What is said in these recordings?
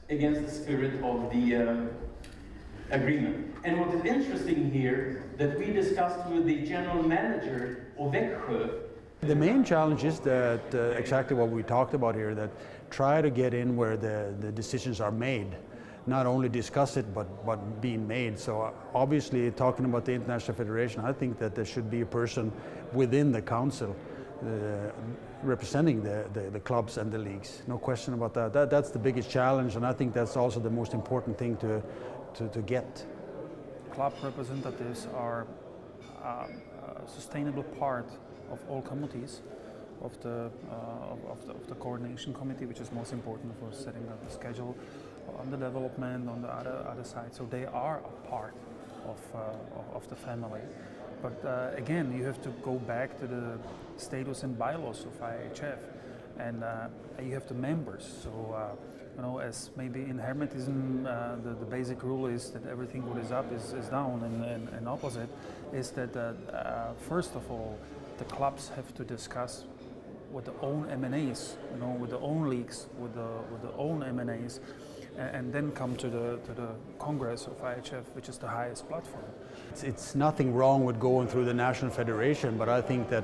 against the spirit of the agreement. And what is interesting here, that we discussed with the general manager of Växjö. The main challenge is that exactly what we talked about here, that try to get in where the decisions are made. Not only discuss it, but being made. So obviously, talking about the International Federation, I think that there should be a person within the council representing the clubs and the leagues. No question about that. That's the biggest challenge, and I think that's also the most important thing to get. Club representatives are a sustainable part of all committees of the coordination committee, which is most important for setting up the schedule on the development on the other side. So they are a part of the family. But again, you have to go back to the status and bylaws of IHF, and you have the members. So you know, as maybe in Hermetism, the basic rule is that everything what is up is down, and opposite is that first of all, the clubs have to discuss with their own M&As, you know, with their own leagues, with their own M&As, and then come to the Congress of IHF, which is the highest platform. It's nothing wrong with going through the National Federation, but I think that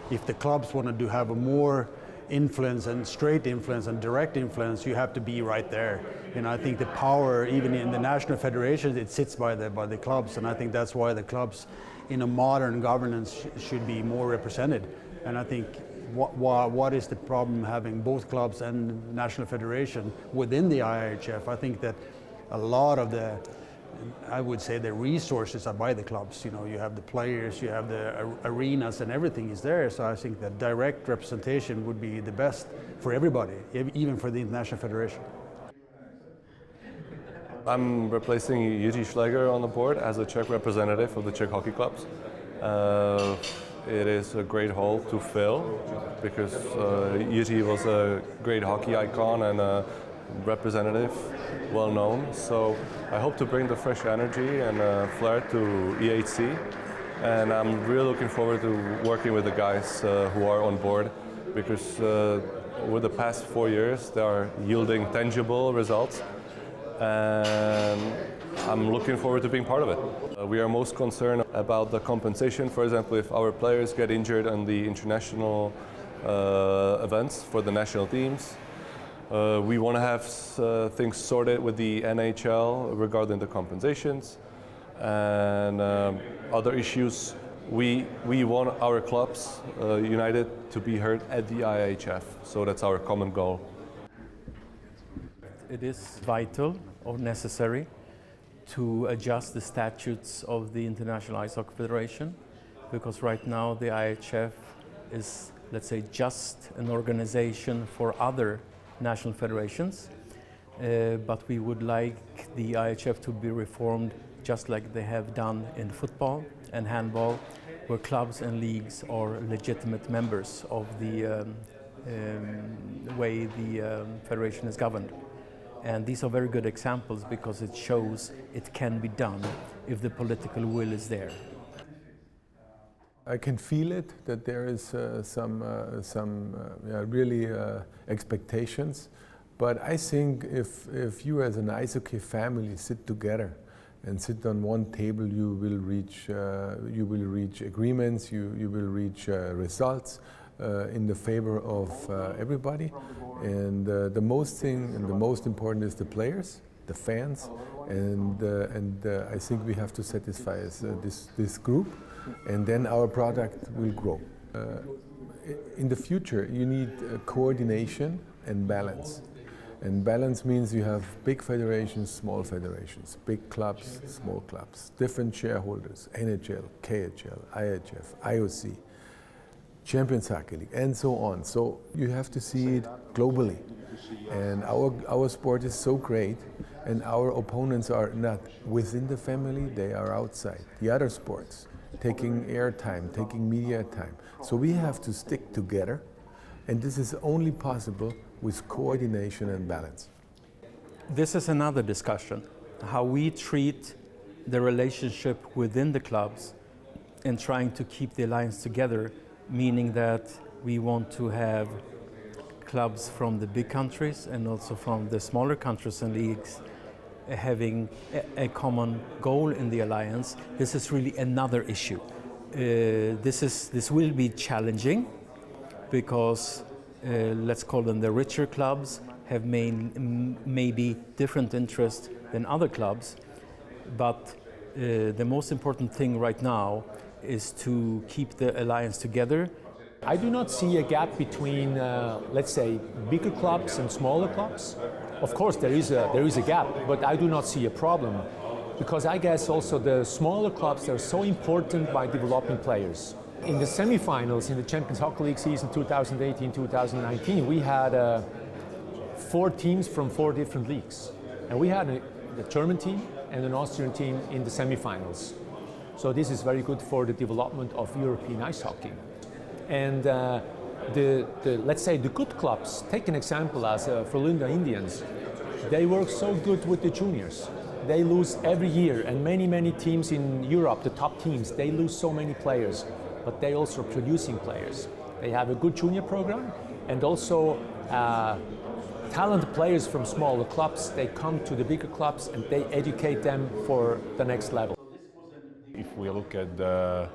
if the clubs want to have a more influence and straight influence and direct influence, you have to be right there. And I think the power, even in the National Federation, it sits by the clubs, and I think that's why the clubs in a modern governance should be more represented. And I think what is the problem having both clubs and National Federation within the IHF? I think that a lot of I would say the resources are by the clubs. You know, you have the players, you have the arenas, and everything is there. So I think that direct representation would be the best for everybody, even for the International Federation. I'm replacing Jiří Schläger on the board as a Czech representative of the Czech hockey clubs. It is a great hole to fill because Jiří was a great hockey icon and a representative, well known. So I hope to bring the fresh energy and flair to E.H.C. And I'm really looking forward to working with the guys who are on board, because over the past 4 years they are yielding tangible results, and I'm looking forward to being part of it. We are most concerned about the compensation. For example, if our players get injured on the international events for the national teams, we want to have things sorted with the NHL regarding the compensations and other issues. We want our clubs united to be heard at the IHF, so that's our common goal. It is vital or necessary to adjust the statutes of the International Ice Hockey Federation, because right now the IHF is, let's say, just an organization for other national federations, but we would like the IHF to be reformed just like they have done in football and handball, where clubs and leagues are legitimate members of the way the federation is governed. And these are very good examples because it shows it can be done if the political will is there. I can feel it, that there is some really expectations. But I think if you as an ice hockey family sit together and sit on one table, you will reach agreements, you will reach results in the favor of everybody. And the most important is the players, the fans, and I think we have to satisfy this group, and then our product will grow. In the future, you need coordination and balance. And balance means you have big federations, small federations, big clubs, small clubs, different shareholders, NHL, KHL, IHF, IOC, Champions Hockey League, and so on. So you have to see it globally. And our sport is so great, and our opponents are not within the family, they are outside. The other sports, taking airtime, taking media time. So we have to stick together, and this is only possible with coordination and balance. This is another discussion, how we treat the relationship within the clubs and trying to keep the alliance together, meaning that we want to have clubs from the big countries and also from the smaller countries and leagues having a common goal in the alliance. This is really another issue. This will be challenging because let's call them the richer clubs have maybe different interests than other clubs, but the most important thing right now is to keep the alliance together. I do not see a gap between, let's say, bigger clubs and smaller clubs. Of course, there is a gap, but I do not see a problem, because I guess also the smaller clubs are so important by developing players. In the semifinals in the Champions Hockey League season 2018-2019, we had 4 teams from 4 different leagues, and we had the German team and an Austrian team in the semifinals. So this is very good for the development of European ice hockey. And let's say the good clubs, take an example as Frölunda Indians, they work so good with the juniors. They lose every year, and many teams in Europe, the top teams, they lose so many players, but they also are producing players. They have a good junior program, and also talented players from smaller clubs, they come to the bigger clubs and they educate them for the next level. If we look at the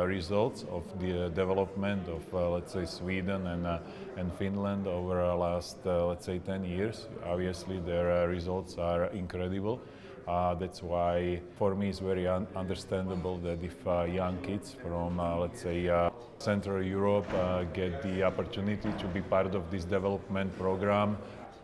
results of the development of, let's say, Sweden and Finland over the last, let's say, 10 years, obviously their results are incredible. That's why, for me, it's very understandable that if young kids from, let's say, Central Europe get the opportunity to be part of this development program,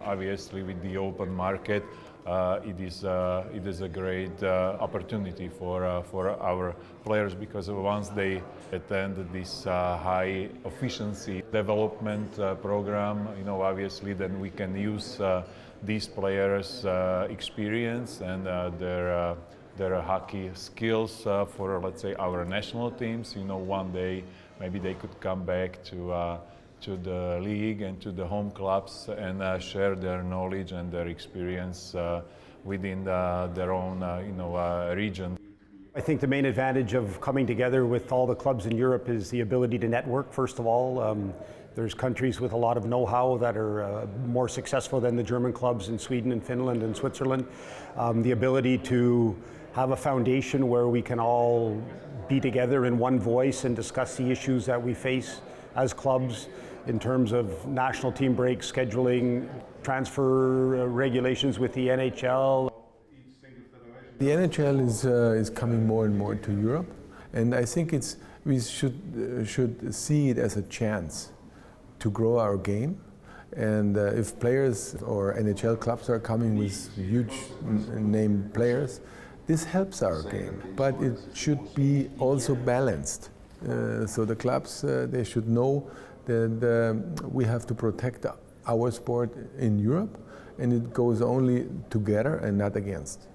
obviously with the open market, it is a great opportunity for our players, because once they attend this high efficiency development program, obviously then we can use these players' experience and their hockey skills for, let's say, our national teams. One day maybe they could come back to the league and to the home clubs and share their knowledge and their experience within their own region. I think the main advantage of coming together with all the clubs in Europe is the ability to network, first of all. There's countries with a lot of know-how that are more successful than the German clubs in Sweden and Finland and Switzerland. The ability to have a foundation where we can all be together in one voice and discuss the issues that we face as clubs in terms of national team breaks, scheduling, transfer regulations with the NHL. The NHL is coming more and more to Europe, and I think we should see it as a chance to grow our game. And if players or NHL clubs are coming with huge name players, this helps our game. But it should be also balanced. So the clubs, they should know that we have to protect our sport in Europe, and it goes only together and not against.